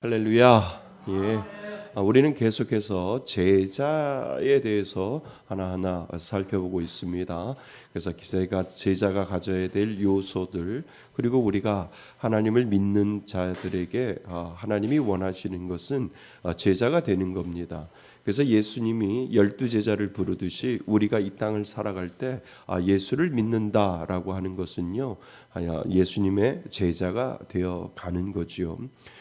할렐루야. 예. 우리는 계속해서 제자에 대해서 하나하나 살펴보고 있습니다. 그래서 제자가 가져야 될 요소들, 그리고 우리가 하나님을 믿는 자들에게 하나님이 원하시는 것은 제자가 되는 겁니다. 그래서 예수님이 12제자를 부르듯이 우리가 이 땅을 살아갈 때 예수를 믿는다라고 하는 것은요, 예수님의 제자가 되어 가는 거지요.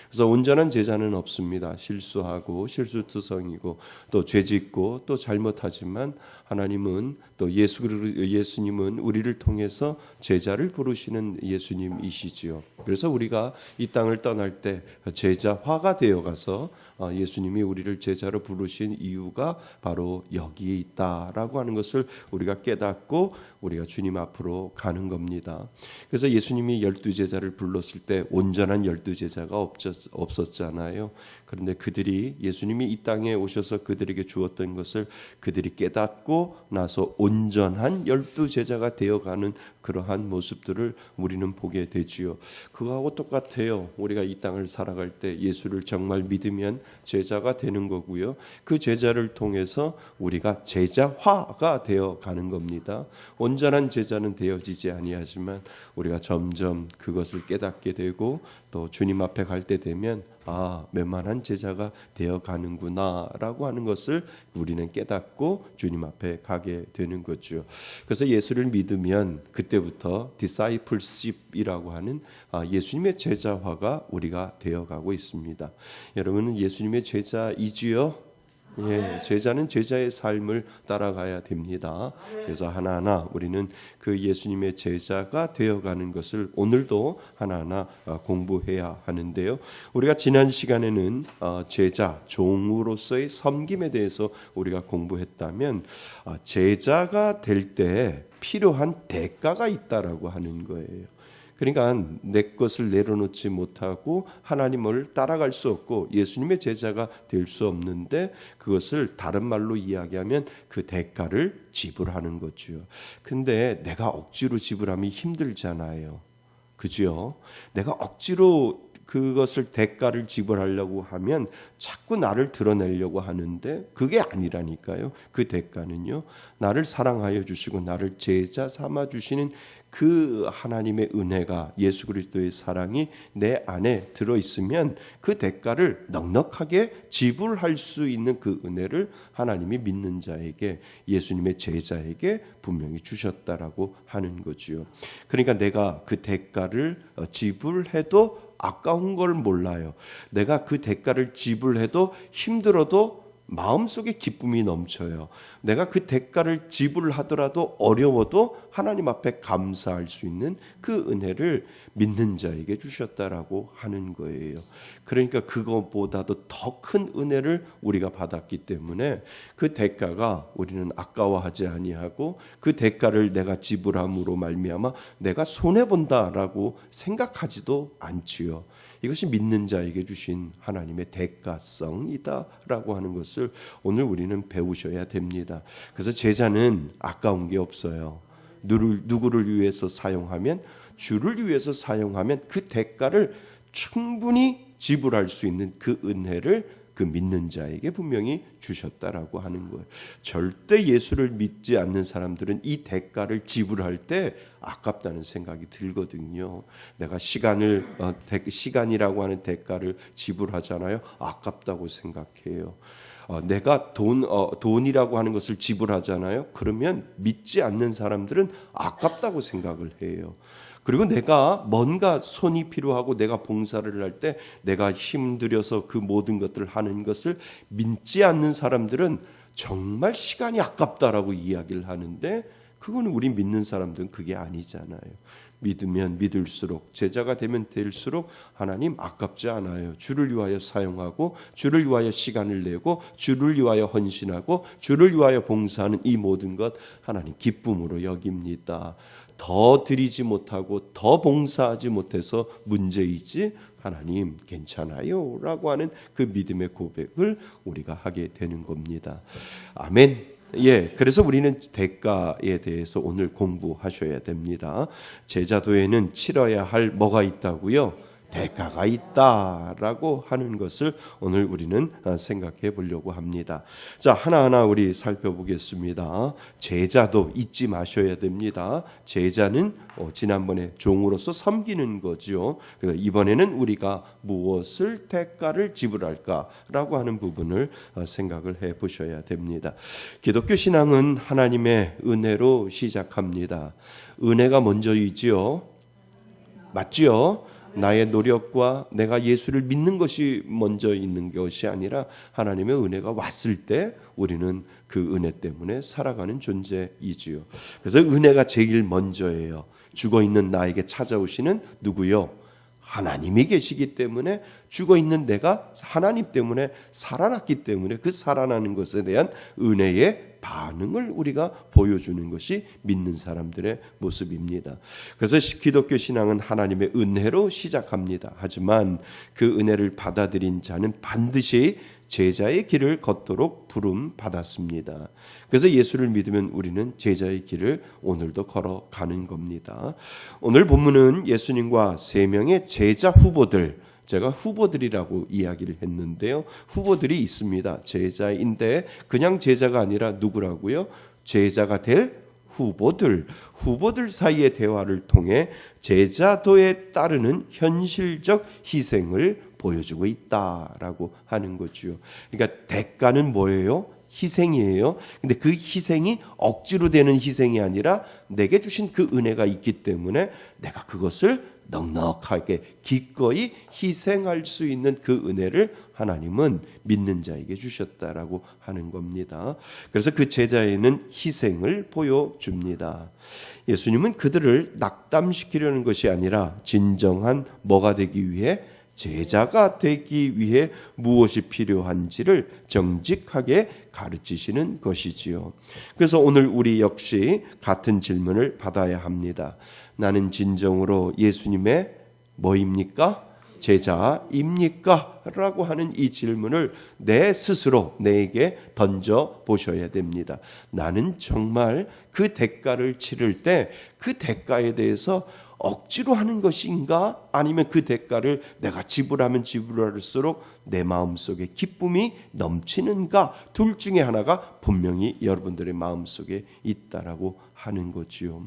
그래서 온전한 제자는 없습니다. 실수하고 실수투성이고 또 죄짓고 또 잘못하지만 하나님은 또 예수님은 우리를 통해서 제자를 부르시는 예수님이시지요. 그래서 우리가 이 땅을 떠날 때 제자화가 되어가서 예수님이 우리를 제자로 부르신 이유가 바로 여기에 있다라고 하는 것을 우리가 깨닫고 우리가 주님 앞으로 가는 겁니다. 그래서 예수님이 12제자를 불렀을 때 온전한 12제자가 없었잖아요. 그런데 그들이 예수님이 이 땅에 오셔서 그들에게 주었던 것을 그들이 깨닫고 나서 온전한 12제자가 되어가는 그러한 모습들을 우리는 보게 되지요. 그거하고 똑같아요. 우리가 이 땅을 살아갈 때 예수를 정말 믿으면 제자가 되는 거고요. 그 제자를 통해서 우리가 제자화가 되어가는 겁니다. 온전한 제자는 되어지지 아니하지만 우리가 점점 그것을 깨닫게 되고 또 주님 앞에 갈 때 되면 웬만한 제자가 되어가는구나 라고 하는 것을 우리는 깨닫고 주님 앞에 가게 되는 거죠. 그래서 예수를 믿으면 그때부터 discipleship이라고 하는 예수님의 제자화가 우리가 되어가고 있습니다. 여러분은 예수님의 제자이지요? 예, 제자는 제자의 삶을 따라가야 됩니다. 그래서 하나하나 우리는 그 예수님의 제자가 되어가는 것을 오늘도 하나하나 공부해야 하는데요. 우리가 지난 시간에는 제자, 종으로서의 섬김에 대해서 우리가 공부했다면 제자가 될 때 필요한 대가가 있다라고 하는 거예요. 그러니까 내 것을 내려놓지 못하고 하나님을 따라갈 수 없고 예수님의 제자가 될 수 없는데 그것을 다른 말로 이야기하면 그 대가를 지불하는 거죠. 근데 내가 억지로 지불하면 힘들잖아요. 그죠? 내가 억지로 그것을 대가를 지불하려고 하면 자꾸 나를 드러내려고 하는데 그게 아니라니까요. 그 대가는요, 나를 사랑하여 주시고 나를 제자 삼아 주시는 그 하나님의 은혜가, 예수 그리스도의 사랑이 내 안에 들어있으면 그 대가를 넉넉하게 지불할 수 있는 그 은혜를 하나님이 믿는 자에게, 예수님의 제자에게 분명히 주셨다라고 하는 거지요. 그러니까 내가 그 대가를 지불해도 아까운 걸 몰라요. 내가 그 대가를 지불해도 힘들어도 마음속에 기쁨이 넘쳐요. 내가 그 대가를 지불하더라도 어려워도 하나님 앞에 감사할 수 있는 그 은혜를 믿는 자에게 주셨다라고 하는 거예요. 그러니까 그것보다도 더 큰 은혜를 우리가 받았기 때문에 그 대가가 우리는 아까워하지 아니하고 그 대가를 내가 지불함으로 말미암아 내가 손해본다라고 생각하지도 않지요. 이것이 믿는 자에게 주신 하나님의 대가성이다라고 하는 것을 오늘 우리는 배우셔야 됩니다. 그래서 제자는 아까운 게 없어요. 누구를 위해서 사용하면, 주를 위해서 사용하면 그 대가를 충분히 지불할 수 있는 그 은혜를 그 믿는 자에게 분명히 주셨다라고 하는 거예요. 절대 예수를 믿지 않는 사람들은 이 대가를 지불할 때 아깝다는 생각이 들거든요. 내가 시간이라고 하는 대가를 지불하잖아요. 아깝다고 생각해요. 내가 돈이라고 하는 것을 지불하잖아요. 그러면 믿지 않는 사람들은 아깝다고 생각을 해요. 그리고 내가 뭔가 손이 필요하고 내가 봉사를 할 때 내가 힘들여서 그 모든 것들을 하는 것을 믿지 않는 사람들은 정말 시간이 아깝다라고 이야기를 하는데, 그거는 우리 믿는 사람들은 그게 아니잖아요. 믿으면 믿을수록, 제자가 되면 될수록 하나님 아깝지 않아요. 주를 위하여 사용하고 주를 위하여 시간을 내고 주를 위하여 헌신하고 주를 위하여 봉사하는 이 모든 것 하나님 기쁨으로 여깁니다. 더 드리지 못하고 더 봉사하지 못해서 문제이지 하나님 괜찮아요 라고 하는 그 믿음의 고백을 우리가 하게 되는 겁니다. 아멘. 예, 그래서 우리는 대가에 대해서 오늘 공부하셔야 됩니다. 제자도에는 치러야 할 뭐가 있다고요? 대가가 있다라고 하는 것을 오늘 우리는 생각해 보려고 합니다. 자, 하나하나 우리 살펴보겠습니다. 제자도 잊지 마셔야 됩니다. 제자는 지난번에 종으로서 섬기는 거죠. 그래서 이번에는 우리가 무엇을 대가를 지불할까라고 하는 부분을 생각을 해 보셔야 됩니다. 기독교 신앙은 하나님의 은혜로 시작합니다. 은혜가 먼저이지요. 맞지요? 나의 노력과 내가 예수를 믿는 것이 먼저 있는 것이 아니라 하나님의 은혜가 왔을 때 우리는 그 은혜 때문에 살아가는 존재이지요. 그래서 은혜가 제일 먼저예요. 죽어있는 나에게 찾아오시는 누구요? 하나님이 계시기 때문에 죽어있는 내가 하나님 때문에 살아났기 때문에 그 살아나는 것에 대한 은혜의 반응을 우리가 보여주는 것이 믿는 사람들의 모습입니다. 그래서 기독교 신앙은 하나님의 은혜로 시작합니다. 하지만 그 은혜를 받아들인 자는 반드시 제자의 길을 걷도록 부름 받았습니다. 그래서 예수를 믿으면 우리는 제자의 길을 오늘도 걸어가는 겁니다. 오늘 본문은 예수님과 세 명의 제자 후보들, 제가 후보들이라고 이야기를 했는데요. 후보들이 있습니다. 제자인데 그냥 제자가 아니라 누구라고요? 제자가 될 후보들 사이의 대화를 통해 제자도에 따르는 현실적 희생을 보여주고 있다라고 하는 거죠. 그러니까 대가는 뭐예요? 희생이에요. 근데 그 희생이 억지로 되는 희생이 아니라 내게 주신 그 은혜가 있기 때문에 내가 그것을 넉넉하게 기꺼이 희생할 수 있는 그 은혜를 하나님은 믿는 자에게 주셨다라고 하는 겁니다. 그래서 그 제자에는 희생을 보여줍니다. 예수님은 그들을 낙담시키려는 것이 아니라 진정한 뭐가 되기 위해 제자가 되기 위해 무엇이 필요한지를 정직하게 가르치시는 것이지요. 그래서 오늘 우리 역시 같은 질문을 받아야 합니다. 나는 진정으로 예수님의 뭐입니까? 제자입니까? 라고 하는 이 질문을 내 스스로 내게 던져 보셔야 됩니다. 나는 정말 그 대가를 치를 때 그 대가에 대해서 억지로 하는 것인가? 아니면 그 대가를 내가 지불하면 지불할수록 내 마음속에 기쁨이 넘치는가? 둘 중에 하나가 분명히 여러분들의 마음속에 있다라고 하는 거지요.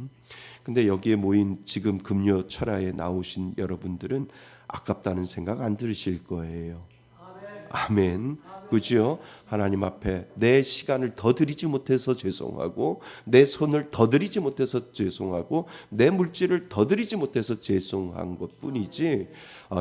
근데 여기에 모인 지금 금요 철야에 나오신 여러분들은 아깝다는 생각 안 들으실 거예요. 아멘. 그죠? 하나님 앞에 내 시간을 더 드리지 못해서 죄송하고 내 손을 더 드리지 못해서 죄송하고 내 물질을 더 드리지 못해서 죄송한 것뿐이지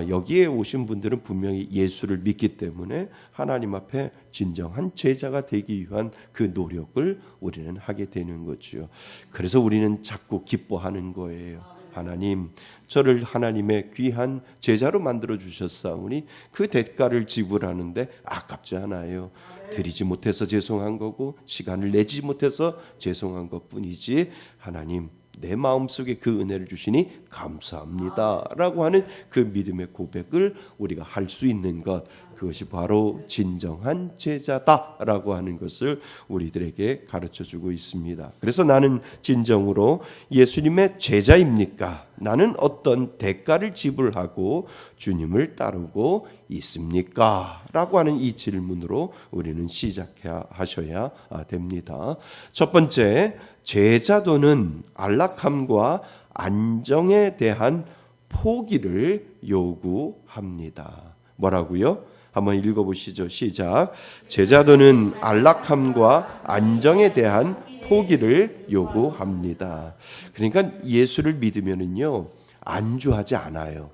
여기에 오신 분들은 분명히 예수를 믿기 때문에 하나님 앞에 진정한 제자가 되기 위한 그 노력을 우리는 하게 되는 거죠. 그래서 우리는 자꾸 기뻐하는 거예요. 하나님, 저를 하나님의 귀한 제자로 만들어 주셨사오니 그 대가를 지불하는데 아깝지 않아요. 드리지 못해서 죄송한 거고 시간을 내지 못해서 죄송한 것뿐이지 하나님 내 마음속에 그 은혜를 주시니 감사합니다 라고 하는 그 믿음의 고백을 우리가 할 수 있는 것, 그것이 바로 진정한 제자다라고 하는 것을 우리들에게 가르쳐주고 있습니다. 그래서 나는 진정으로 예수님의 제자입니까? 나는 어떤 대가를 지불하고 주님을 따르고 있습니까? 라고 하는 이 질문으로 우리는 시작하셔야 됩니다. 첫 번째, 제자도는 안락함과 안정에 대한 포기를 요구합니다. 뭐라고요? 한번 읽어보시죠. 시작. 제자도는 안락함과 안정에 대한 포기를 요구합니다. 그러니까 예수를 믿으면은요 안주하지 않아요.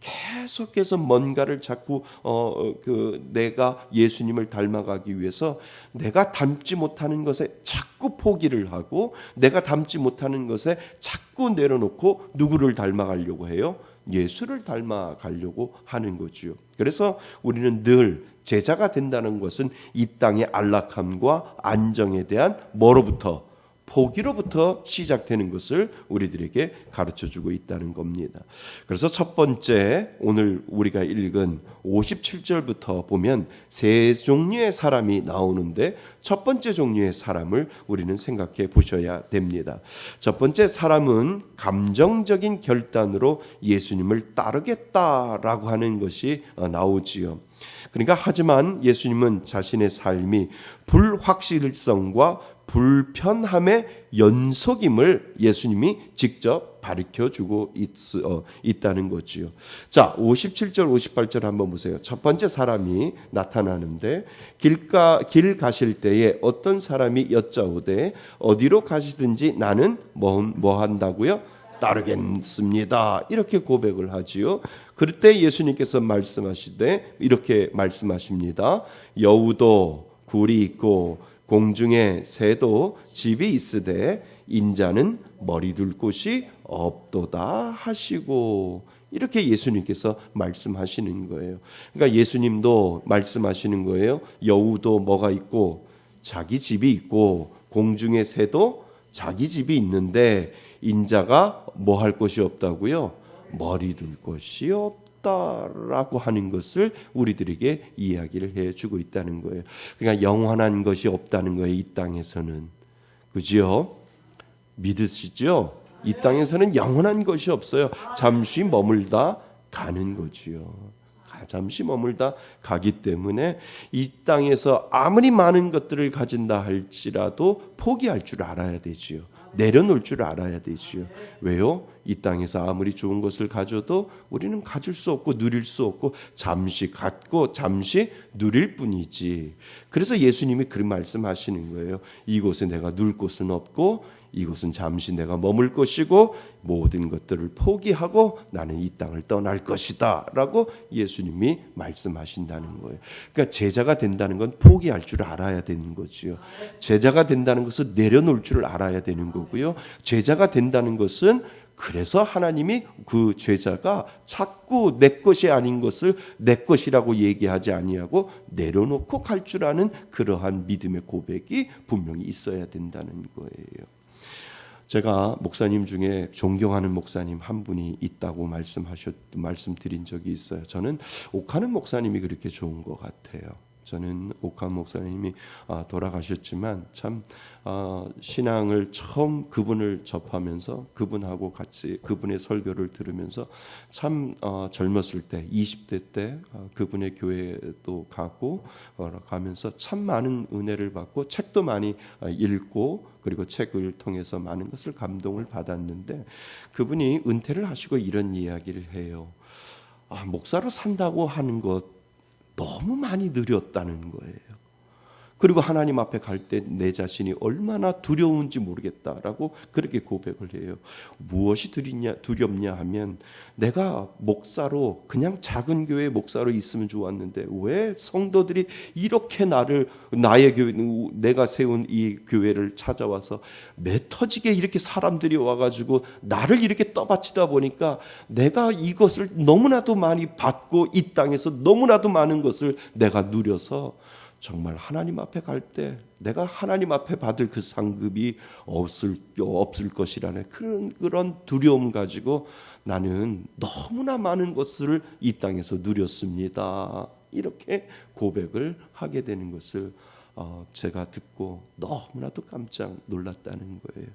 계속해서 뭔가를 자꾸 내가 예수님을 닮아가기 위해서 내가 닮지 못하는 것에 자꾸 포기를 하고 내가 닮지 못하는 것에 자꾸 내려놓고 누구를 닮아가려고 해요? 예수를 닮아가려고 하는 거지요. 그래서 우리는 늘 제자가 된다는 것은 이 땅의 안락함과 안정에 대한 뭐로부터? 포기로부터 시작되는 것을 우리들에게 가르쳐주고 있다는 겁니다. 그래서 첫 번째 오늘 우리가 읽은 57절부터 보면 세 종류의 사람이 나오는데 첫 번째 종류의 사람을 우리는 생각해 보셔야 됩니다. 첫 번째 사람은 감정적인 결단으로 예수님을 따르겠다라고 하는 것이 나오지요. 그러니까 하지만 예수님은 자신의 삶이 불확실성과 불편함의 연속임을 예수님이 직접 가르쳐주고 있다는 거지요. 자, 57절 58절 한번 보세요. 첫 번째 사람이 나타나는데 길 가실 때에 어떤 사람이 여짜오되 어디로 가시든지 나는 뭐 한다고요? 따르겠습니다. 이렇게 고백을 하지요. 그럴 때 예수님께서 말씀하시되 이렇게 말씀하십니다. 여우도 굴이 있고 공중에 새도 집이 있으되 인자는 머리 둘 곳이 없도다 하시고 이렇게 예수님께서 말씀하시는 거예요. 그러니까 예수님도 말씀하시는 거예요. 여우도 뭐가 있고 자기 집이 있고 공중에 새도 자기 집이 있는데 인자가 뭐 할 것이 없다고요? 머리 둘 것이 없다라고 하는 것을 우리들에게 이야기를 해주고 있다는 거예요. 그러니까 영원한 것이 없다는 거예요. 이 땅에서는. 그죠? 믿으시죠? 이 땅에서는 영원한 것이 없어요. 잠시 머물다 가는 거지요. 잠시 머물다 가기 때문에 이 땅에서 아무리 많은 것들을 가진다 할지라도 포기할 줄 알아야 되지요. 내려놓을 줄 알아야 되지요. 왜요? 이 땅에서 아무리 좋은 것을 가져도 우리는 가질 수 없고 누릴 수 없고 잠시 갖고 잠시 누릴 뿐이지. 그래서 예수님이 그런 말씀하시는 거예요. 이곳에 내가 누릴 곳은 없고 이곳은 잠시 내가 머물 것이고 모든 것들을 포기하고 나는 이 땅을 떠날 것이다 라고 예수님이 말씀하신다는 거예요. 그러니까 제자가 된다는 건 포기할 줄 알아야 되는 거지요. 제자가 된다는 것은 내려놓을 줄 알아야 되는 거고요. 제자가 된다는 것은 그래서 하나님이 그 제자가 자꾸 내 것이 아닌 것을 내 것이라고 얘기하지 아니하고 내려놓고 갈 줄 아는 그러한 믿음의 고백이 분명히 있어야 된다는 거예요. 제가 목사님 중에 존경하는 목사님 한 분이 있다고 말씀드린 적이 있어요. 저는 옥하는 목사님이 그렇게 좋은 것 같아요. 저는 옥한 목사님이 돌아가셨지만 참 신앙을 처음 그분을 접하면서 그분하고 같이 그분의 설교를 들으면서 참 젊었을 때 20대 때 그분의 교회도 가고 가면서 참 많은 은혜를 받고 책도 많이 읽고 그리고 책을 통해서 많은 것을 감동을 받았는데 그분이 은퇴를 하시고 이런 이야기를 해요. 목사로 산다고 하는 것 너무 많이 느렸다는 거예요. 그리고 하나님 앞에 갈 때 내 자신이 얼마나 두려운지 모르겠다라고 그렇게 고백을 해요. 무엇이 두렵냐 하면 내가 목사로 그냥 작은 교회 목사로 있으면 좋았는데 왜 성도들이 이렇게 나의 교회 내가 세운 이 교회를 찾아와서 매 터지게 이렇게 사람들이 와가지고 나를 이렇게 떠받치다 보니까 내가 이것을 너무나도 많이 받고 이 땅에서 너무나도 많은 것을 내가 누려서 정말 하나님 앞에 갈 때 내가 하나님 앞에 받을 그 상급이 없을 것이라는 그런 두려움 가지고 나는 너무나 많은 것을 이 땅에서 누렸습니다. 이렇게 고백을 하게 되는 것을 제가 듣고 너무나도 깜짝 놀랐다는 거예요.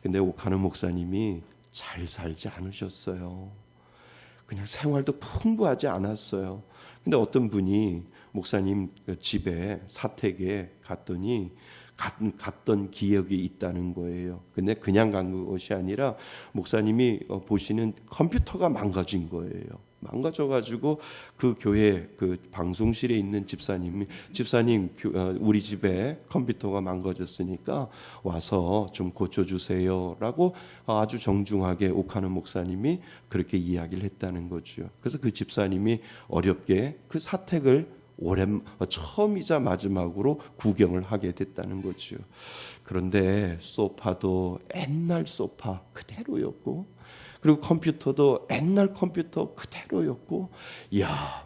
근데 옥하는 목사님이 잘 살지 않으셨어요. 그냥 생활도 풍부하지 않았어요. 근데 어떤 분이 목사님 집에 사택에 갔더니 갔던 기억이 있다는 거예요. 근데 그냥 간 것이 아니라 목사님이 보시는 컴퓨터가 망가진 거예요. 망가져가지고 그 교회 그 방송실에 있는 집사님 우리 집에 컴퓨터가 망가졌으니까 와서 좀 고쳐주세요라고 아주 정중하게 옥하는 목사님이 그렇게 이야기를 했다는 거죠. 그래서 그 집사님이 어렵게 그 사택을 처음이자 마지막으로 구경을 하게 됐다는 거죠. 그런데 소파도 옛날 소파 그대로였고 그리고 컴퓨터도 옛날 컴퓨터 그대로였고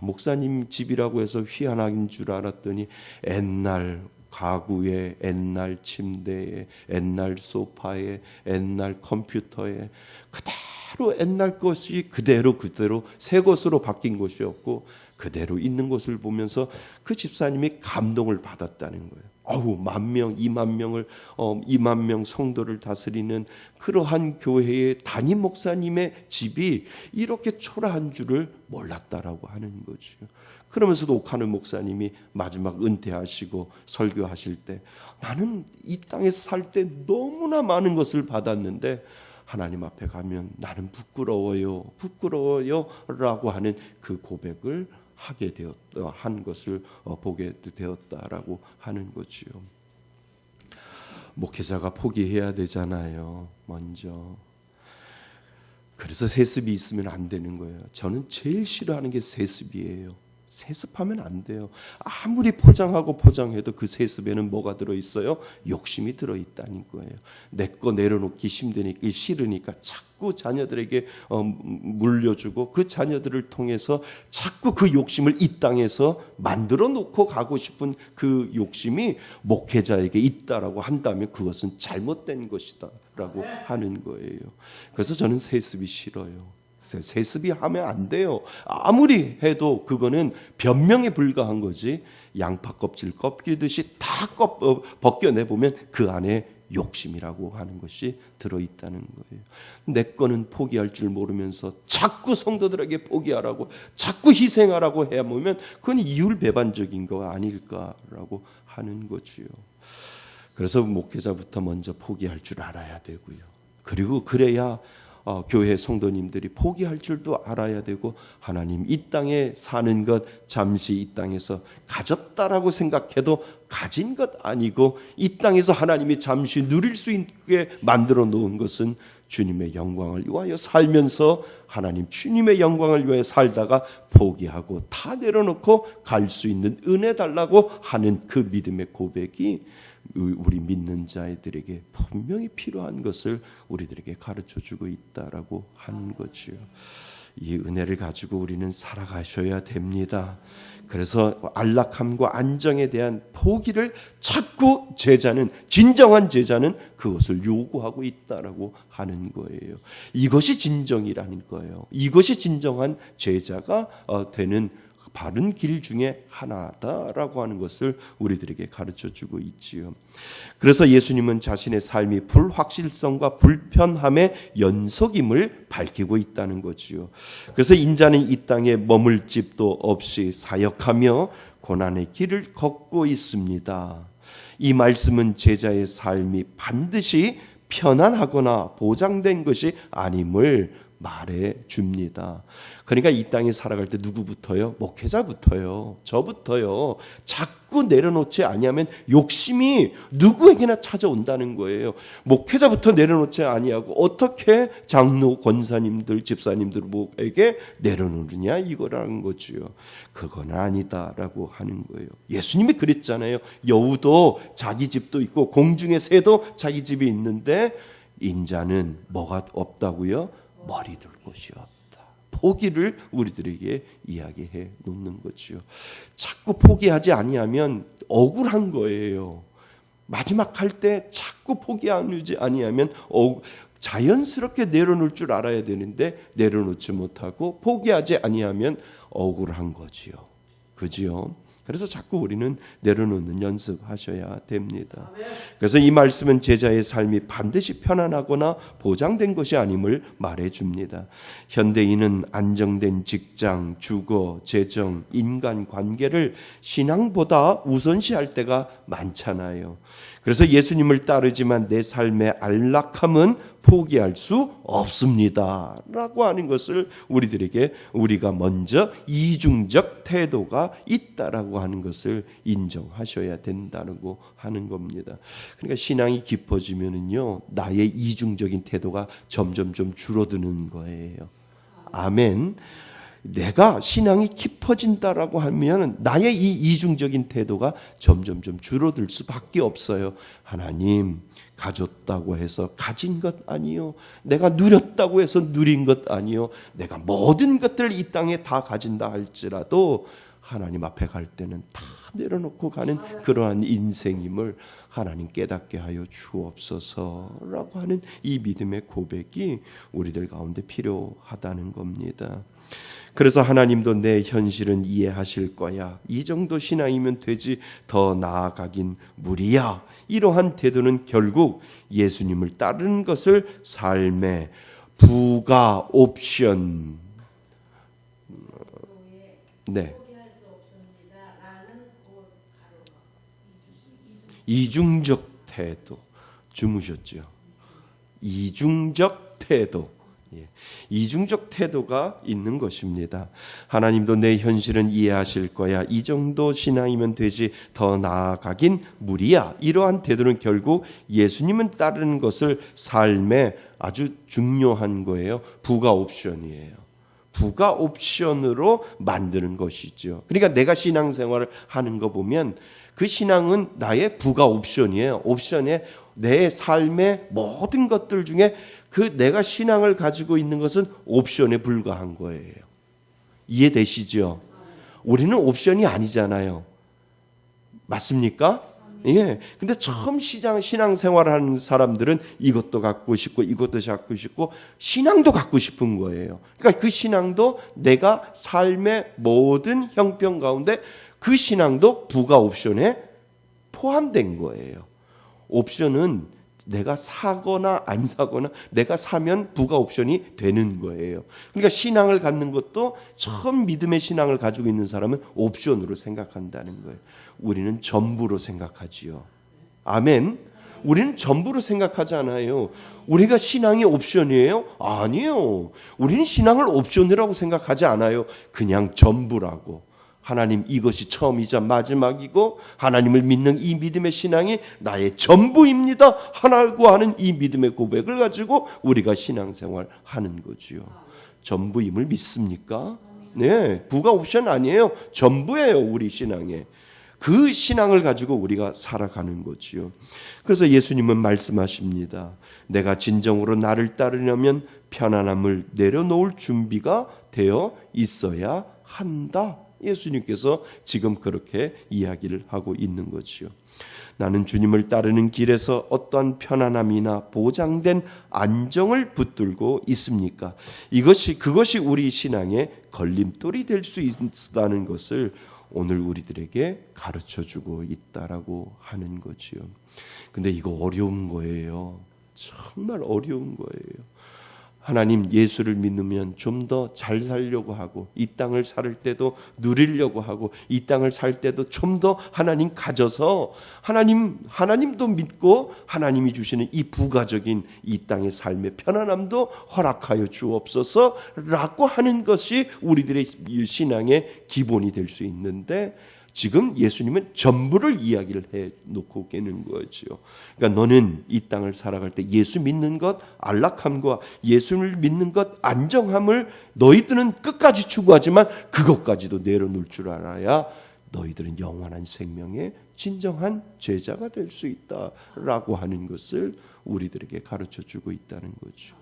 목사님 집이라고 해서 희한한 줄 알았더니 옛날 가구에, 옛날 침대에, 옛날 소파에, 옛날 컴퓨터에 그대로 옛날 것이 그대로 새 것으로 바뀐 것이 없고 그대로 있는 것을 보면서 그 집사님이 감동을 받았다는 거예요. 어우, 10,000명, 20,000명을 2만 명 성도를 다스리는 그러한 교회의 담임 목사님의 집이 이렇게 초라한 줄을 몰랐다라고 하는 거죠. 그러면서도 오카노 목사님이 마지막 은퇴하시고 설교하실 때 나는 이 땅에서 살 때 너무나 많은 것을 받았는데 하나님 앞에 가면 나는 부끄러워요라고 하는 그 고백을 하게 되었다, 한 것을 보게 되었다라고 하는 거지요. 목회자가 포기해야 되잖아요, 먼저. 그래서 세습이 있으면 안 되는 거예요. 저는 제일 싫어하는 게 세습이에요. 세습하면 안 돼요. 아무리 포장해도 그 세습에는 뭐가 들어있어요? 욕심이 들어있다는 거예요. 내 거 내려놓기 힘드니까, 싫으니까 자꾸 자녀들에게 물려주고 그 자녀들을 통해서 자꾸 그 욕심을 이 땅에서 만들어 놓고 가고 싶은 그 욕심이 목회자에게 있다라고 한다면 그것은 잘못된 것이다 라고 하는 거예요. 그래서 저는 세습이 싫어요. 세습이 하면 안 돼요. 아무리 해도 그거는 변명에 불과한 거지. 양파 껍질 꺾이듯이 다 벗겨내보면 그 안에 욕심이라고 하는 것이 들어있다는 거예요. 내 거는 포기할 줄 모르면서 자꾸 성도들에게 포기하라고, 자꾸 희생하라고 해야 보면 그건 이율배반적인 거 아닐까라고 하는 거지요. 그래서 목회자부터 먼저 포기할 줄 알아야 되고요. 그리고 그래야 교회 성도님들이 포기할 줄도 알아야 되고, 하나님 이 땅에 사는 것 잠시 이 땅에서 가졌다라고 생각해도 가진 것 아니고 이 땅에서 하나님이 잠시 누릴 수 있게 만들어 놓은 것은 주님의 영광을 위하여 살면서 하나님 주님의 영광을 위하여 살다가 포기하고 다 내려놓고 갈 수 있는 은혜 달라고 하는 그 믿음의 고백이 우리 믿는 자들에게 분명히 필요한 것을 우리들에게 가르쳐주고 있다라고 하는 거지요. 이 은혜를 가지고 우리는 살아가셔야 됩니다. 그래서 안락함과 안정에 대한 포기를 자꾸 진정한 제자는 그것을 요구하고 있다라고 하는 거예요. 이것이 진정이라는 거예요. 이것이 진정한 제자가 되는 바른 길 중에 하나다라고 하는 것을 우리들에게 가르쳐주고 있지요. 그래서 예수님은 자신의 삶이 불확실성과 불편함의 연속임을 밝히고 있다는 거지요. 그래서 인자는 이 땅에 머물 집도 없이 사역하며 고난의 길을 걷고 있습니다. 이 말씀은 제자의 삶이 반드시 편안하거나 보장된 것이 아님을 말해 줍니다. 그러니까 이 땅에 살아갈 때 누구부터요? 목회자부터요. 저부터요. 자꾸 내려놓지 아니하면 욕심이 누구에게나 찾아온다는 거예요. 목회자부터 내려놓지 아니하고 어떻게 장로, 권사님들, 집사님들에게 내려놓느냐 이거라는 거지요. 그건 아니다라고 하는 거예요. 예수님이 그랬잖아요. 여우도 자기 집도 있고 공중의 새도 자기 집이 있는데 인자는 뭐가 없다고요? 머리 둘 곳이 없다. 포기를 우리들에게 이야기해 놓는 거지요. 자꾸 포기하지 아니하면 억울한 거예요. 마지막 할 때 자꾸 포기하지 아니하면 자연스럽게 내려놓을 줄 알아야 되는데 내려놓지 못하고 포기하지 아니하면 억울한 거지요. 그지요? 그래서 자꾸 우리는 내려놓는 연습하셔야 됩니다. 그래서 이 말씀은 제자의 삶이 반드시 편안하거나 보장된 것이 아님을 말해줍니다. 현대인은 안정된 직장, 주거, 재정, 인간관계를 신앙보다 우선시할 때가 많잖아요. 그래서 예수님을 따르지만 내 삶의 안락함은 포기할 수 없습니다 라고 하는 것을 우리가 먼저 이중적 태도가 있다라고 하는 것을 인정하셔야 된다고 하는 겁니다. 그러니까 신앙이 깊어지면은요, 나의 이중적인 태도가 점점 줄어드는 거예요. 아멘. 내가 신앙이 깊어진다라고 하면 나의 이 이중적인 태도가 점점 줄어들 수밖에 없어요. 하나님 가졌다고 해서 가진 것 아니요, 내가 누렸다고 해서 누린 것 아니요, 내가 모든 것들을 이 땅에 다 가진다 할지라도 하나님 앞에 갈 때는 다 내려놓고 가는 그러한 인생임을 하나님 깨닫게 하여 주옵소서라고 하는 이 믿음의 고백이 우리들 가운데 필요하다는 겁니다. 그래서 하나님도 내 현실은 이해하실 거야. 이 정도 신앙이면 되지 더 나아가긴 무리야. 이러한 태도는 결국 예수님을 따르는 것을 삶의 부가 옵션. 네. 이중적 태도. 주무셨죠. 이중적 태도. 이중적 태도가 있는 것입니다. 하나님도 내 현실은 이해하실 거야. 이 정도 신앙이면 되지 더 나아가긴 무리야. 이러한 태도는 결국 예수님은 따르는 것을 삶에 아주 중요한 거예요. 부가 옵션이에요. 부가 옵션으로 만드는 것이죠. 그러니까 내가 신앙생활을 하는 거 보면 그 신앙은 나의 부가 옵션이에요. 옵션에 내 삶의 모든 것들 중에 그 내가 신앙을 가지고 있는 것은 옵션에 불과한 거예요. 이해되시죠? 우리는 옵션이 아니잖아요. 맞습니까? 예. 근데 처음 신앙생활을 하는 사람들은 이것도 갖고 싶고 이것도 갖고 싶고 신앙도 갖고 싶은 거예요. 그러니까 그 신앙도 내가 삶의 모든 형편 가운데 그 신앙도 부가 옵션에 포함된 거예요. 옵션은 내가 사거나 안 사거나 내가 사면 부가 옵션이 되는 거예요. 그러니까 신앙을 갖는 것도 처음 믿음의 신앙을 가지고 있는 사람은 옵션으로 생각한다는 거예요. 우리는 전부로 생각하지요. 아멘. 우리는 전부로 생각하지 않아요. 우리가 신앙이 옵션이에요? 아니요. 우리는 신앙을 옵션이라고 생각하지 않아요. 그냥 전부라고. 하나님 이것이 처음이자 마지막이고 하나님을 믿는 이 믿음의 신앙이 나의 전부입니다. 하나고 하는 이 믿음의 고백을 가지고 우리가 신앙생활 하는 거지요. 전부임을 믿습니까? 네, 부가 옵션 아니에요. 전부예요. 우리 신앙에. 그 신앙을 가지고 우리가 살아가는 거지요. 그래서 예수님은 말씀하십니다. 내가 진정으로 나를 따르려면 편안함을 내려놓을 준비가 되어 있어야 한다. 예수님께서 지금 그렇게 이야기를 하고 있는 거지요. 나는 주님을 따르는 길에서 어떠한 편안함이나 보장된 안정을 붙들고 있습니까? 그것이 우리 신앙의 걸림돌이 될 수 있다는 것을 오늘 우리들에게 가르쳐주고 있다라고 하는 거지요. 근데 이거 어려운 거예요. 정말 어려운 거예요. 하나님 예수를 믿으면 좀 더 잘 살려고 하고 이 땅을 살 때도 누리려고 하고 이 땅을 살 때도 좀 더 하나님 가져서 하나님도 믿고 하나님이 주시는 이 부가적인 이 땅의 삶의 편안함도 허락하여 주옵소서라고 하는 것이 우리들의 신앙의 기본이 될 수 있는데 지금 예수님은 전부를 이야기를 해놓고 계는 거죠. 그러니까 너는 이 땅을 살아갈 때 예수 믿는 것 안락함과 예수를 믿는 것 안정함을 너희들은 끝까지 추구하지만 그것까지도 내려놓을 줄 알아야 너희들은 영원한 생명의 진정한 제자가 될 수 있다라고 하는 것을 우리들에게 가르쳐주고 있다는 거죠.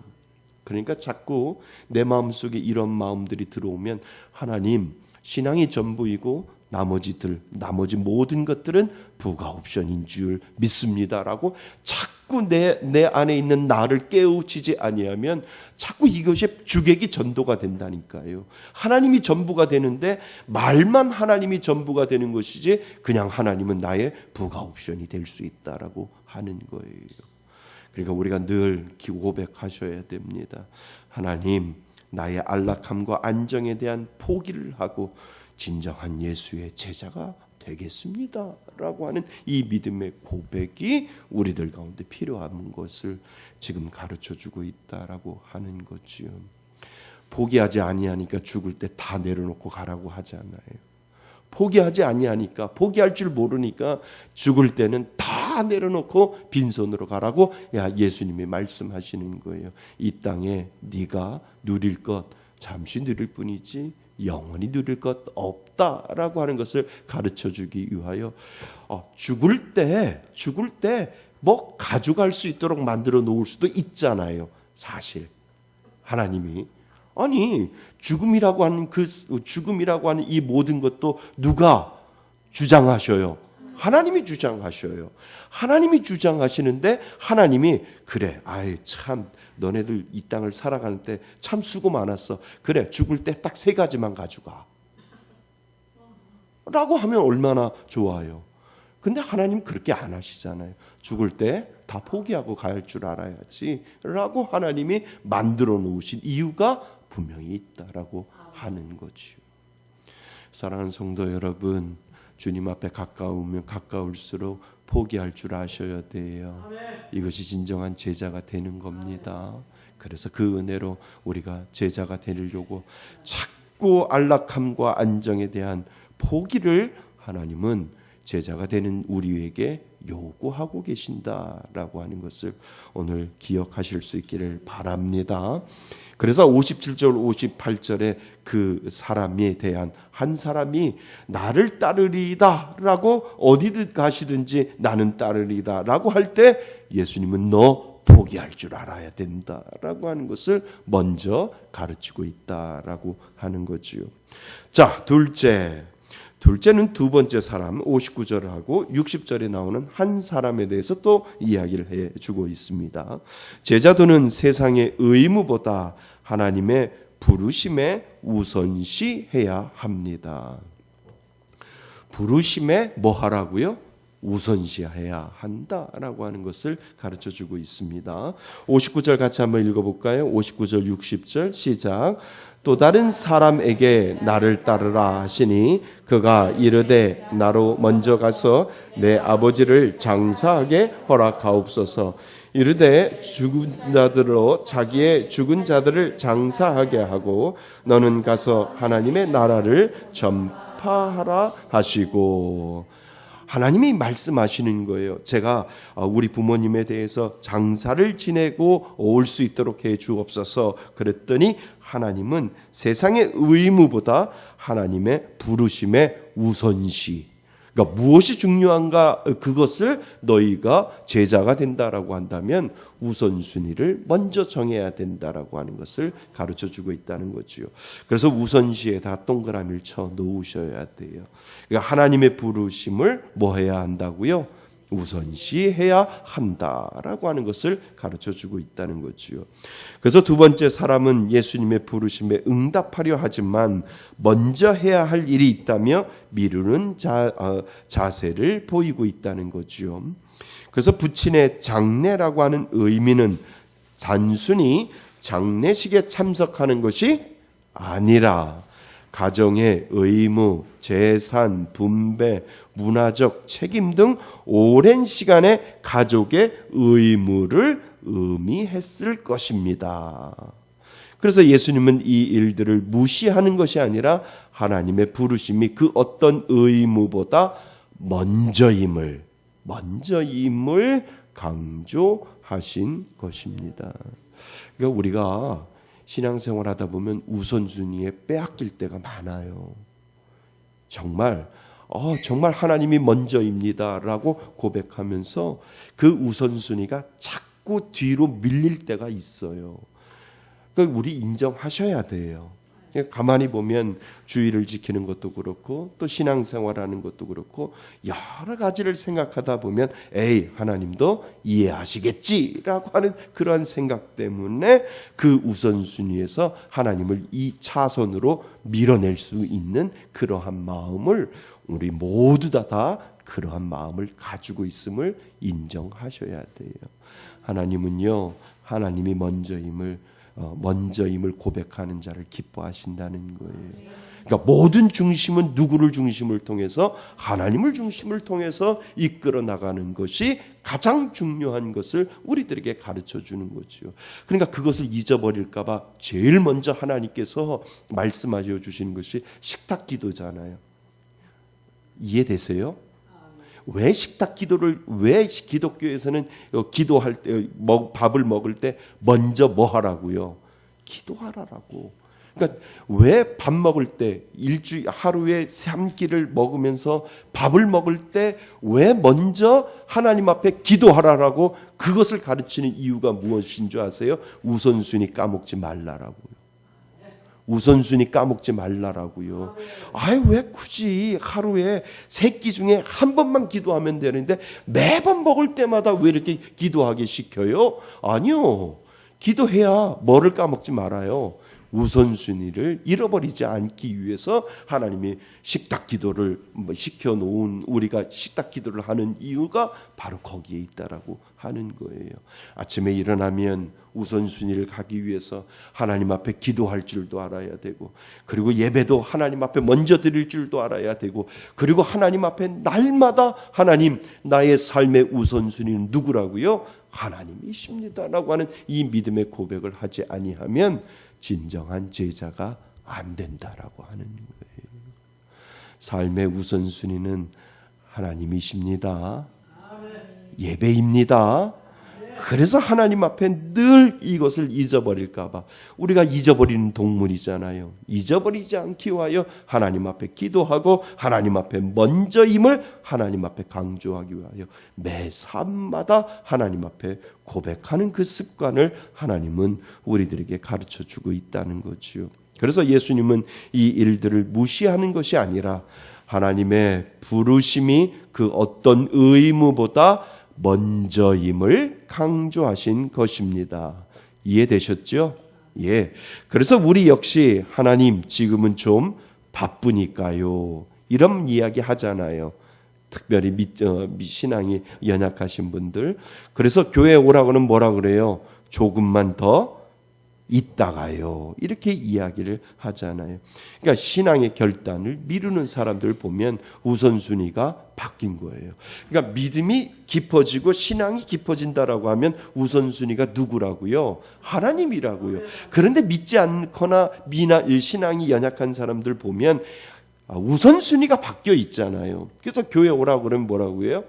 그러니까 자꾸 내 마음속에 이런 마음들이 들어오면 하나님 신앙이 전부이고 나머지 모든 것들은 부가 옵션인 줄 믿습니다라고 자꾸 내 안에 있는 나를 깨우치지 아니하면 자꾸 이것이 주객이 전도가 된다니까요. 하나님이 전부가 되는데 말만 하나님이 전부가 되는 것이지 그냥 하나님은 나의 부가 옵션이 될 수 있다라고 하는 거예요. 그러니까 우리가 늘 고백하셔야 됩니다. 하나님 나의 안락함과 안정에 대한 포기를 하고 진정한 예수의 제자가 되겠습니다 라고 하는 이 믿음의 고백이 우리들 가운데 필요한 것을 지금 가르쳐주고 있다라고 하는 거지요. 포기하지 아니하니까 죽을 때 다 내려놓고 가라고 하지 않아요. 포기하지 아니하니까 포기할 줄 모르니까 죽을 때는 다 내려놓고 빈손으로 가라고 예수님이 말씀하시는 거예요. 이 땅에 네가 누릴 것 잠시 누릴 뿐이지 영원히 누릴 것 없다라고 하는 것을 가르쳐주기 위하여 죽을 때 뭐 가져갈 수 있도록 만들어 놓을 수도 있잖아요. 사실 하나님이 죽음이라고 하는 이 모든 것도 누가 주장하셔요? 하나님이 주장하셔요. 하나님이 주장하시는데 하나님이 그래, 아이 참 너네들 이 땅을 살아가는 때 참 수고 많았어. 그래, 죽을 때 딱 3가지만 가져가. 라고 하면 얼마나 좋아요. 근데 하나님 그렇게 안 하시잖아요. 죽을 때 다 포기하고 갈 줄 알아야지 라고 하나님이 만들어 놓으신 이유가 분명히 있다라고 하는 거죠. 사랑하는 성도 여러분, 주님 앞에 가까우면 가까울수록 포기할 줄 아셔야 돼요. 이것이 진정한 제자가 되는 겁니다. 그래서 그 은혜로 우리가 제자가 되려고 자꾸 안락함과 안정에 대한 포기를 하나님은 제자가 되는 우리에게 요구하고 계신다라고 하는 것을 오늘 기억하실 수 있기를 바랍니다. 그래서 57절 58절에 그 사람에 대한 한 사람이 나를 따르리다 라고 어디든 가시든지 나는 따르리다 라고 할 때 예수님은 너 포기할 줄 알아야 된다라고 하는 것을 먼저 가르치고 있다라고 하는 거지요. 자, 둘째는 두 번째 사람 59절하고 60절에 나오는 한 사람에 대해서 또 이야기를 해주고 있습니다. 제자도는 세상의 의무보다 하나님의 부르심에 우선시해야 합니다. 부르심에 뭐 하라고요? 우선시해야 한다라고 하는 것을 가르쳐주고 있습니다. 59절 같이 한번 읽어볼까요? 59절 60절 시작. 또 다른 사람에게 나를 따르라 하시니 그가 이르되 나로 먼저 가서 내 아버지를 장사하게 허락하옵소서. 이르되 죽은 자들로 자기의 죽은 자들을 장사하게 하고 너는 가서 하나님의 나라를 전파하라 하시고. 하나님이 말씀하시는 거예요. 제가 우리 부모님에 대해서 장사를 지내고 올 수 있도록 해 주옵소서 그랬더니 하나님은 세상의 의무보다 하나님의 부르심의 우선시, 그러니까 무엇이 중요한가 그것을 너희가 제자가 된다라고 한다면 우선순위를 먼저 정해야 된다라고 하는 것을 가르쳐주고 있다는 거지요. 그래서 우선시에다 동그라미를 쳐 놓으셔야 돼요. 그러니까 하나님의 부르심을 뭐 해야 한다고요? 우선시해야 한다라고 하는 것을 가르쳐주고 있다는 거지요. 그래서 두 번째 사람은 예수님의 부르심에 응답하려 하지만 먼저 해야 할 일이 있다며 미루는 자세를 보이고 있다는 거지요. 그래서 부친의 장례라고 하는 의미는 단순히 장례식에 참석하는 것이 아니라 가정의 의무, 재산, 분배, 문화적 책임 등 오랜 시간의 가족의 의무를 의미했을 것입니다. 그래서 예수님은 이 일들을 무시하는 것이 아니라 하나님의 부르심이 그 어떤 의무보다 먼저임을 강조하신 것입니다. 그러니까 우리가 신앙생활 하다 보면 우선순위에 빼앗길 때가 많아요. 정말 하나님이 먼저입니다라고 고백하면서 그 우선순위가 자꾸 뒤로 밀릴 때가 있어요. 그러니까 우리 인정하셔야 돼요. 가만히 보면 주의를 지키는 것도 그렇고 또 신앙생활하는 것도 그렇고 여러 가지를 생각하다 보면 하나님도 이해하시겠지라고 하는 그러한 생각 때문에 그 우선순위에서 하나님을 이 차선으로 밀어낼 수 있는 그러한 마음을 우리 모두 다 그러한 마음을 가지고 있음을 인정하셔야 돼요. 하나님은요, 하나님이 먼저임을 고백하는 자를 기뻐하신다는 거예요. 그러니까 모든 중심은 누구를 중심을 통해서 하나님을 중심을 통해서 이끌어 나가는 것이 가장 중요한 것을 우리들에게 가르쳐 주는 거죠. 그러니까 그것을 잊어버릴까 봐 제일 먼저 하나님께서 말씀하셔 주시는 것이 식탁 기도잖아요. 이해되세요? 왜 식탁 기도를, 왜 기독교에서는 기도할 때, 밥을 먹을 때 먼저 뭐 하라고요? 기도하라라고. 그러니까 왜 밥 먹을 때, 하루에 3끼를 먹으면서 밥을 먹을 때 왜 먼저 하나님 앞에 기도하라라고 그것을 가르치는 이유가 무엇인 줄 아세요? 우선순위 까먹지 말라라고요. 우선순위 까먹지 말라라고요. 아유, 왜 굳이 하루에 3끼 중에 한 번만 기도하면 되는데 매번 먹을 때마다 왜 이렇게 기도하게 시켜요? 아니요. 기도해야 뭐를 까먹지 말아요. 우선순위를 잃어버리지 않기 위해서 하나님이 식탁 기도를 시켜놓은, 우리가 식탁 기도를 하는 이유가 바로 거기에 있다라고 하는 거예요. 아침에 일어나면 우선순위를 가기 위해서 하나님 앞에 기도할 줄도 알아야 되고, 그리고 예배도 하나님 앞에 먼저 드릴 줄도 알아야 되고, 그리고 하나님 앞에 날마다 하나님, 나의 삶의 우선순위는 누구라고요? 하나님이십니다라고 하는 이 믿음의 고백을 하지 아니하면 진정한 제자가 안 된다라고 하는 거예요. 삶의 우선순위는 하나님이십니다. 예배입니다. 그래서 하나님 앞에 늘 이것을 잊어버릴까 봐 우리가 잊어버리는 동물이잖아요. 잊어버리지 않기 위하여 하나님 앞에 기도하고 하나님 앞에 먼저임을 하나님 앞에 강조하기 위하여 매 삶마다 하나님 앞에 고백하는 그 습관을 하나님은 우리들에게 가르쳐주고 있다는 거지요. 그래서 예수님은 이 일들을 무시하는 것이 아니라 하나님의 부르심이 그 어떤 의무보다 먼저임을 강조하신 것입니다. 이해되셨죠? 예. 그래서 우리 역시 하나님 지금은 좀 바쁘니까요, 이런 이야기 하잖아요. 특별히 신앙이 연약하신 분들. 그래서 교회에 오라고는 뭐라 그래요? 조금만 더 있다가요, 이렇게 이야기를 하잖아요. 그러니까 신앙의 결단을 미루는 사람들 보면 우선순위가 바뀐 거예요. 그러니까 믿음이 깊어지고 신앙이 깊어진다라고 하면 우선순위가 누구라고요? 하나님이라고요. 그런데 믿지 않거나 신앙이 연약한 사람들 보면 우선순위가 바뀌어 있잖아요. 그래서 교회 오라고 그러면 뭐라고 해요?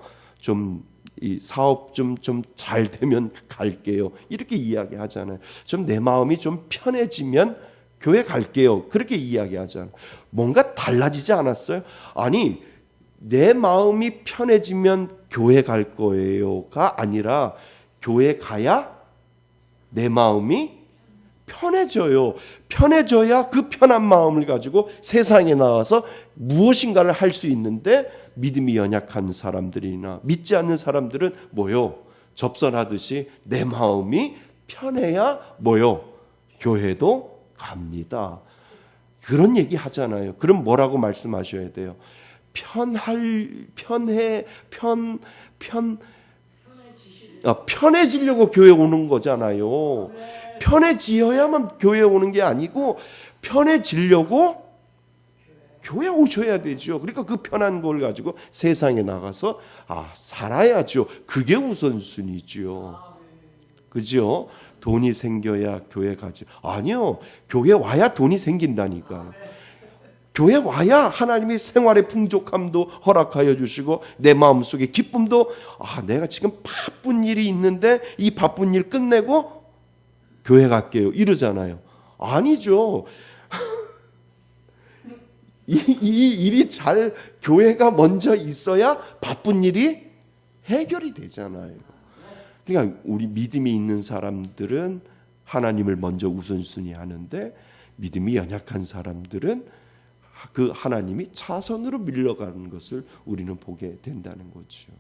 이 사업 좀 잘 되면 갈게요, 이렇게 이야기하잖아요. 좀 내 마음이 좀 편해지면 교회 갈게요, 그렇게 이야기하잖아요. 뭔가 달라지지 않았어요? 아니, 내 마음이 편해지면 교회 갈 거예요가 아니라 교회 가야 내 마음이 편해져요. 편해져야 그 편한 마음을 가지고 세상에 나와서 무엇인가를 할 수 있는데, 믿음이 연약한 사람들이나 믿지 않는 사람들은 뭐요? 접선하듯이 내 마음이 편해야 뭐요? 교회도 갑니다. 그런 얘기 하잖아요. 그럼 뭐라고 말씀하셔야 돼요? 편해지려고 교회 오는 거잖아요. 편해지어야만 교회 오는 게 아니고 편해지려고 교회 오셔야 되죠. 그러니까 그 편한 걸 가지고 세상에 나가서 살아야죠. 그게 우선순위죠. 그죠? 돈이 생겨야 교회 가죠. 아니요. 교회 와야 돈이 생긴다니까요. 교회 와야 하나님이 생활의 풍족함도 허락하여 주시고 내 마음속에 기쁨도, 내가 지금 바쁜 일이 있는데 이 바쁜 일 끝내고 교회 갈게요, 이러잖아요. 아니죠. 이 일이 교회가 먼저 있어야 바쁜 일이 해결이 되잖아요. 그러니까 우리 믿음이 있는 사람들은 하나님을 먼저 우선순위 하는데, 믿음이 연약한 사람들은 그 하나님이 차선으로 밀려가는 것을 우리는 보게 된다는 거죠.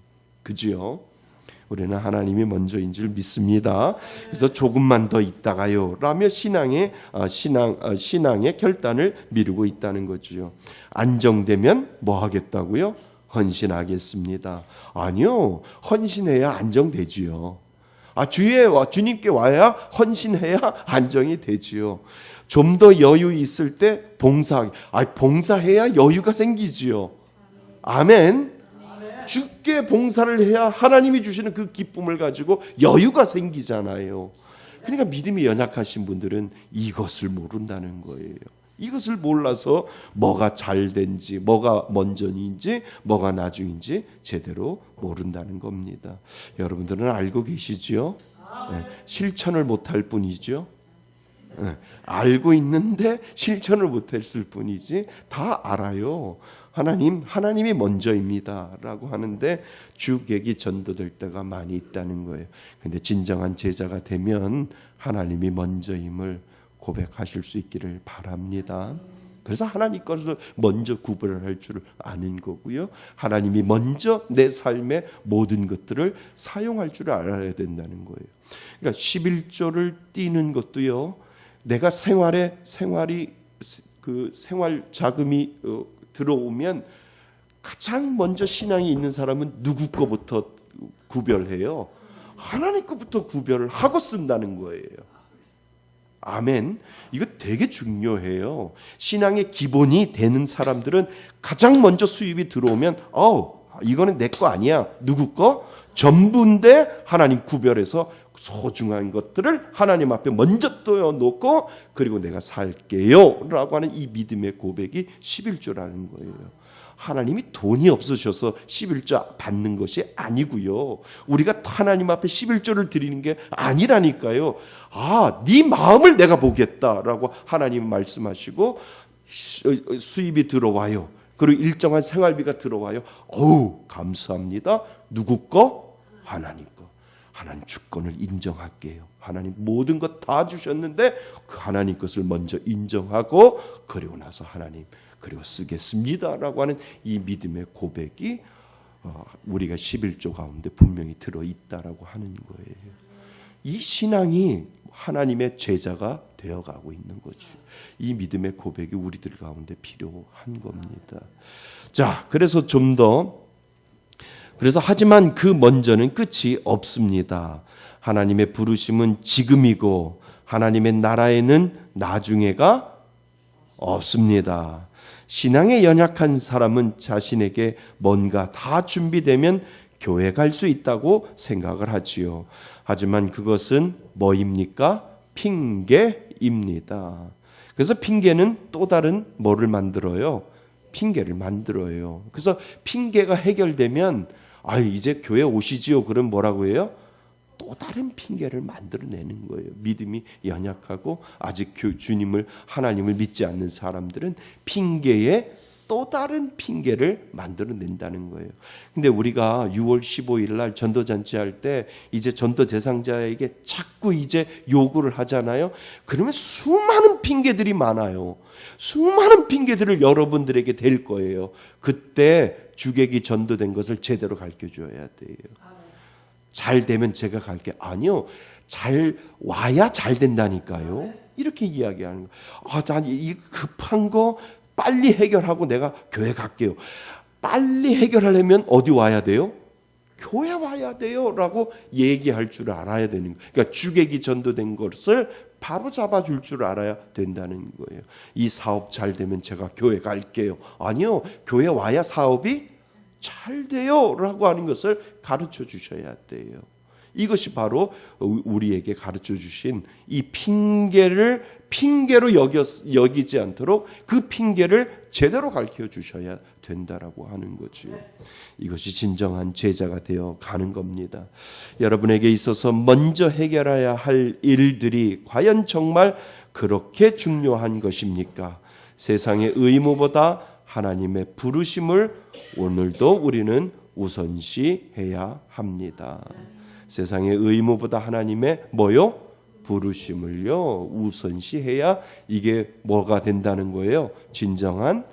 그죠? 우리는 하나님이 먼저인 줄 믿습니다. 그래서 조금만 더 있다가요 라며 신앙의 결단을 미루고 있다는 거죠. 안정되면 뭐 하겠다고요? 헌신하겠습니다. 아니요, 헌신해야 안정되지요. 주님께 와야 헌신해야 안정이 되지요. 좀 더 여유 있을 때 봉사해야 여유가 생기지요. 아멘. 주께 봉사를 해야 하나님이 주시는 그 기쁨을 가지고 여유가 생기잖아요. 그러니까 믿음이 연약하신 분들은 이것을 모른다는 거예요. 이것을 몰라서 뭐가 잘 된지, 뭐가 먼저인지, 뭐가 나중인지 제대로 모른다는 겁니다. 여러분들은 알고 계시죠? 네, 실천을 못할 뿐이죠. 네, 알고 있는데 실천을 못했을 뿐이지 다 알아요. 하나님이 먼저입니다 라고 하는데 주객이 전도될 때가 많이 있다는 거예요. 근데 진정한 제자가 되면 하나님이 먼저임을 고백하실 수 있기를 바랍니다. 그래서 하나님 것을 먼저 구별할 줄 아는 거고요. 하나님이 먼저 내 삶의 모든 것들을 사용할 줄 알아야 된다는 거예요. 그러니까 11조를 띄는 것도요. 내가 생활 자금이 들어오면 가장 먼저 신앙이 있는 사람은 누구 거부터 구별해요? 하나님 거부터 구별을 하고 쓴다는 거예요. 아멘. 이거 되게 중요해요. 신앙의 기본이 되는 사람들은 가장 먼저 수입이 들어오면 이거는 내 거 아니야. 누구 거? 전부인데 하나님 구별해서 소중한 것들을 하나님 앞에 먼저 떼어놓고 그리고 내가 살게요 라고 하는 이 믿음의 고백이 11조라는 거예요. 하나님이 돈이 없으셔서 11조 받는 것이 아니고요. 우리가 하나님 앞에 11조를 드리는 게 아니라니까요. 네 마음을 내가 보겠다라고 하나님 말씀하시고 수입이 들어와요. 그리고 일정한 생활비가 들어와요. 감사합니다. 누구 거? 하나님 거. 하나님 주권을 인정할게요. 하나님 모든 것 다 주셨는데 그 하나님 것을 먼저 인정하고 그리고 나서 하나님 그리고 쓰겠습니다라고 하는 이 믿음의 고백이 우리가 11조 가운데 분명히 들어있다라고 하는 거예요. 이 신앙이 하나님의 제자가 되어가고 있는 거죠. 이 믿음의 고백이 우리들 가운데 필요한 겁니다. 자, 그래서 하지만 그 먼저는 끝이 없습니다. 하나님의 부르심은 지금이고 하나님의 나라에는 나중에가 없습니다. 신앙에 연약한 사람은 자신에게 뭔가 다 준비되면 교회 갈 수 있다고 생각을 하지요. 하지만 그것은 뭐입니까? 핑계입니다. 그래서 핑계는 또 다른 뭐를 만들어요? 핑계를 만들어요. 그래서 핑계가 해결되면 이제 교회 오시지요. 그럼 뭐라고 해요? 또 다른 핑계를 만들어내는 거예요. 믿음이 연약하고 아직 주님을 하나님을 믿지 않는 사람들은 핑계에 또 다른 핑계를 만들어낸다는 거예요. 근데 우리가 6월 15일 날 전도잔치 할 때 이제 전도 대상자에게 자꾸 이제 요구를 하잖아요. 그러면 수많은 핑계들이 많아요. 수많은 핑계들을 여러분들에게 댈 거예요. 그때 주객이 전도된 것을 제대로 가르쳐 줘야 돼요. 잘 되면 제가 갈게. 아니요. 잘 와야 잘 된다니까요. 이렇게 이야기하는 거예요. 난 이 급한 거 빨리 해결하고 내가 교회 갈게요. 빨리 해결하려면 어디 와야 돼요? 교회 와야 돼요 라고 얘기할 줄 알아야 되는 거예요. 그러니까 주객이 전도된 것을 바로 잡아줄 줄 알아야 된다는 거예요. 이 사업 잘 되면 제가 교회 갈게요. 아니요. 교회 와야 사업이 잘 돼요 라고 하는 것을 가르쳐 주셔야 돼요. 이것이 바로 우리에게 가르쳐 주신 이 핑계로 여기지 않도록 그 핑계를 제대로 가르쳐 주셔야 된다라고 하는 거죠. 이것이 진정한 제자가 되어 가는 겁니다. 여러분에게 있어서 먼저 해결해야 할 일들이 과연 정말 그렇게 중요한 것입니까? 세상의 의무보다 하나님의 부르심을 오늘도 우리는 우선시해야 합니다. 세상의 의무보다 하나님의 뭐요? 부르심을요 우선시해야 이게 뭐가 된다는 거예요? 진정한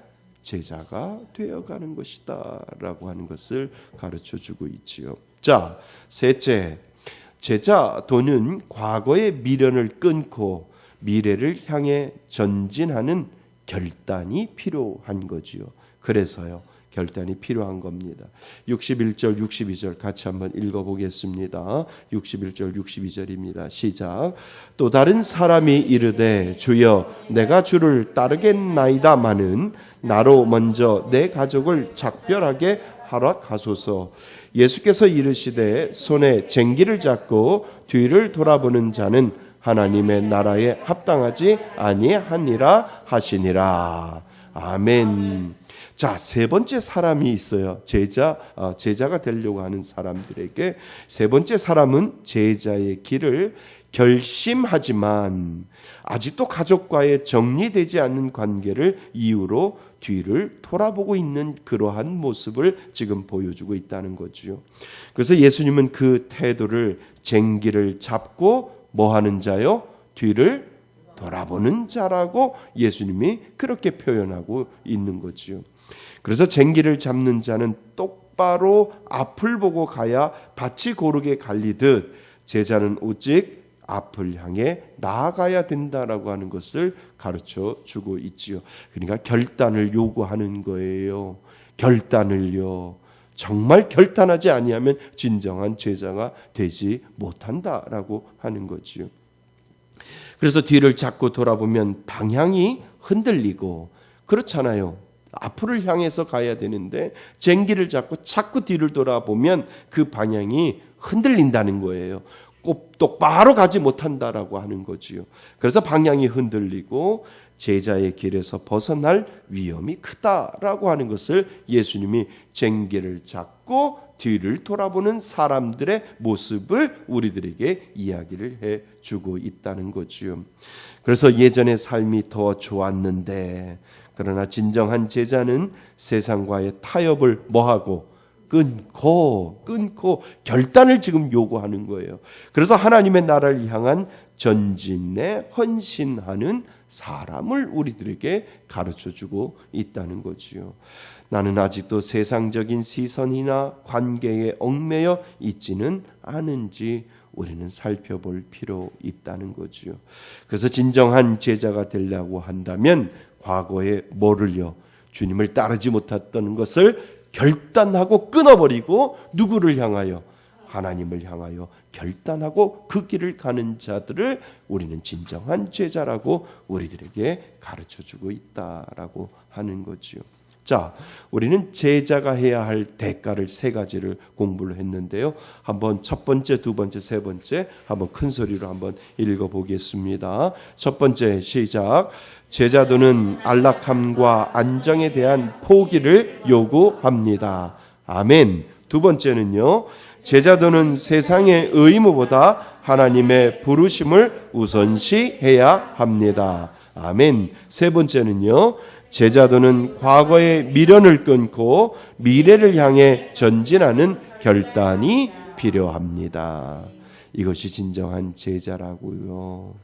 제자가 되어가는 것이다 라고 하는 것을 가르쳐주고 있지요. 자, 셋째, 제자도는 과거의 미련을 끊고 미래를 향해 전진하는 결단이 필요한 거지요. 그래서요 결단이 필요한 겁니다. 61절 62절 같이 한번 읽어보겠습니다. 61절 62절입니다. 시작. 또 다른 사람이 이르되 주여 내가 주를 따르겠나이다마는 나로 먼저 내 가족을 작별하게 하라 하소서. 예수께서 이르시되 손에 쟁기를 잡고 뒤를 돌아보는 자는 하나님의 나라에 합당하지 아니하니라 하시니라. 아멘. 자, 세 번째 사람이 있어요. 제자가 되려고 하는 사람들에게 세 번째 사람은 제자의 길을 결심하지만 아직도 가족과의 정리되지 않는 관계를 이유로 뒤를 돌아보고 있는 그러한 모습을 지금 보여주고 있다는 거죠. 그래서 예수님은 그 태도를 쟁기를 잡고 뭐 하는 자요? 뒤를 돌아보는 자라고 예수님이 그렇게 표현하고 있는 거지요. 그래서 쟁기를 잡는 자는 똑바로 앞을 보고 가야 밭이 고르게 갈리듯 제자는 오직 앞을 향해 나아가야 된다라고 하는 것을 가르쳐 주고 있지요. 그러니까 결단을 요구하는 거예요. 결단을요. 정말 결단하지 아니하면 진정한 제자가 되지 못한다라고 하는 거지요. 그래서 뒤를 자꾸 돌아보면 방향이 흔들리고 그렇잖아요. 앞을 향해서 가야 되는데 쟁기를 잡고 자꾸 뒤를 돌아보면 그 방향이 흔들린다는 거예요. 꼭 똑바로 가지 못한다라고 하는 거지요. 그래서 방향이 흔들리고 제자의 길에서 벗어날 위험이 크다라고 하는 것을 예수님이 쟁기를 잡고 뒤를 돌아보는 사람들의 모습을 우리들에게 이야기를 해주고 있다는 거지요. 그래서 예전의 삶이 더 좋았는데 그러나 진정한 제자는 세상과의 타협을 뭐하고 끊고 결단을 지금 요구하는 거예요. 그래서 하나님의 나라를 향한 전진에 헌신하는 사람을 우리들에게 가르쳐주고 있다는 거지요. 나는 아직도 세상적인 시선이나 관계에 얽매여 있지는 않은지 우리는 살펴볼 필요 있다는 거지요. 그래서 진정한 제자가 되려고 한다면 과거에 뭐를요? 주님을 따르지 못했던 것을 결단하고 끊어버리고 누구를 향하여? 하나님을 향하여 결단하고 그 길을 가는 자들을 우리는 진정한 제자라고 우리들에게 가르쳐주고 있다라고 하는 거지요. 자, 우리는 제자가 해야 할 대가를 세 가지를 공부를 했는데요. 한번 첫 번째, 두 번째, 세 번째 한번 큰 소리로 한번 읽어보겠습니다. 첫 번째 시작. 제자도는 안락함과 안정에 대한 포기를 요구합니다. 아멘. 두 번째는요. 제자도는 세상의 의무보다 하나님의 부르심을 우선시해야 합니다. 아멘. 세 번째는요. 제자도는 과거의 미련을 끊고 미래를 향해 전진하는 결단이 필요합니다. 이것이 진정한 제자라고요.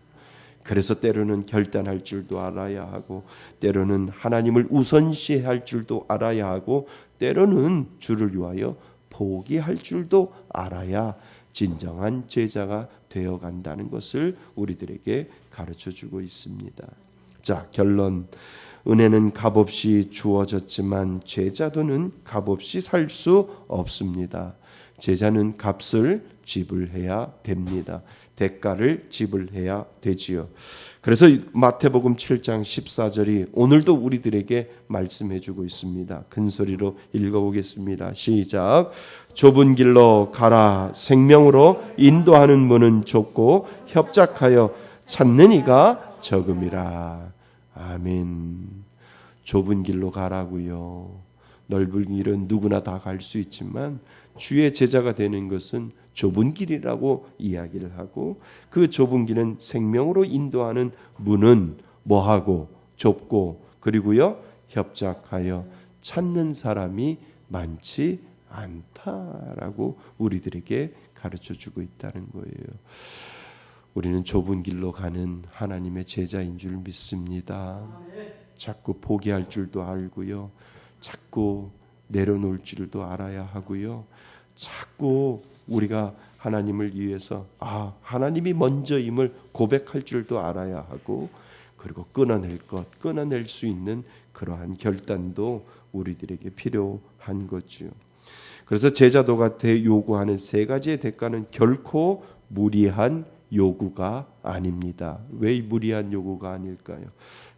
그래서 때로는 결단할 줄도 알아야 하고 때로는 하나님을 우선시할 줄도 알아야 하고 때로는 주를 위하여 포기할 줄도 알아야 진정한 제자가 되어간다는 것을 우리들에게 가르쳐주고 있습니다. 자, 결론. 은혜는 값없이 주어졌지만 제자도는 값없이 살 수 없습니다. 제자는 값을 지불해야 됩니다. 대가를 지불해야 되지요. 그래서 마태복음 7장 14절이 오늘도 우리들에게 말씀해주고 있습니다. 큰 소리로 읽어보겠습니다. 시작. 좁은 길로 가라. 생명으로 인도하는 문은 좁고 협착하여 찾는 이가 적음이라. 아멘. 좁은 길로 가라고요. 넓은 길은 누구나 다 갈 수 있지만 주의 제자가 되는 것은 좁은 길이라고 이야기를 하고 그 좁은 길은 생명으로 인도하는 문은 뭐하고 좁고 그리고요 협착하여 찾는 사람이 많지 않다라고 우리들에게 가르쳐주고 있다는 거예요. 우리는 좁은 길로 가는 하나님의 제자인 줄 믿습니다. 자꾸 포기할 줄도 알고요. 자꾸 내려놓을 줄도 알아야 하고요. 자꾸 우리가 하나님을 위해서 하나님이 먼저임을 고백할 줄도 알아야 하고 그리고 끊어낼 수 있는 그러한 결단도 우리들에게 필요한 거죠. 그래서 제자도가 요구하는 세 가지의 대가는 결코 무리한 요구가 아닙니다. 왜 무리한 요구가 아닐까요?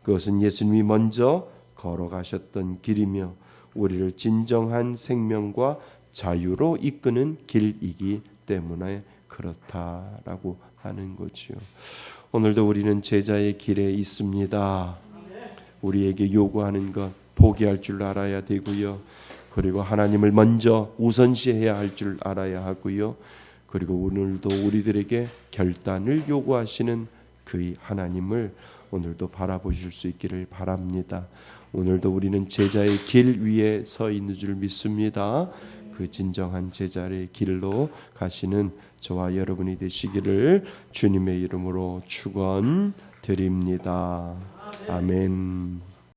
그것은 예수님이 먼저 걸어가셨던 길이며 우리를 진정한 생명과 자유로 이끄는 길이기 때문에 그렇다라고 하는 거지요. 오늘도 우리는 제자의 길에 있습니다. 우리에게 요구하는 것 포기할 줄 알아야 되고요. 그리고 하나님을 먼저 우선시해야 할 줄 알아야 하고요. 그리고 오늘도 우리들에게 결단을 요구하시는 그 하나님을 오늘도 바라보실 수 있기를 바랍니다. 오늘도 우리는 제자의 길 위에 서 있는 줄 믿습니다. 그 진정한 제자의 길로 가시는 저와 여러분이 되시기를 주님의 이름으로 축원합니다. 드립니다. 아멘.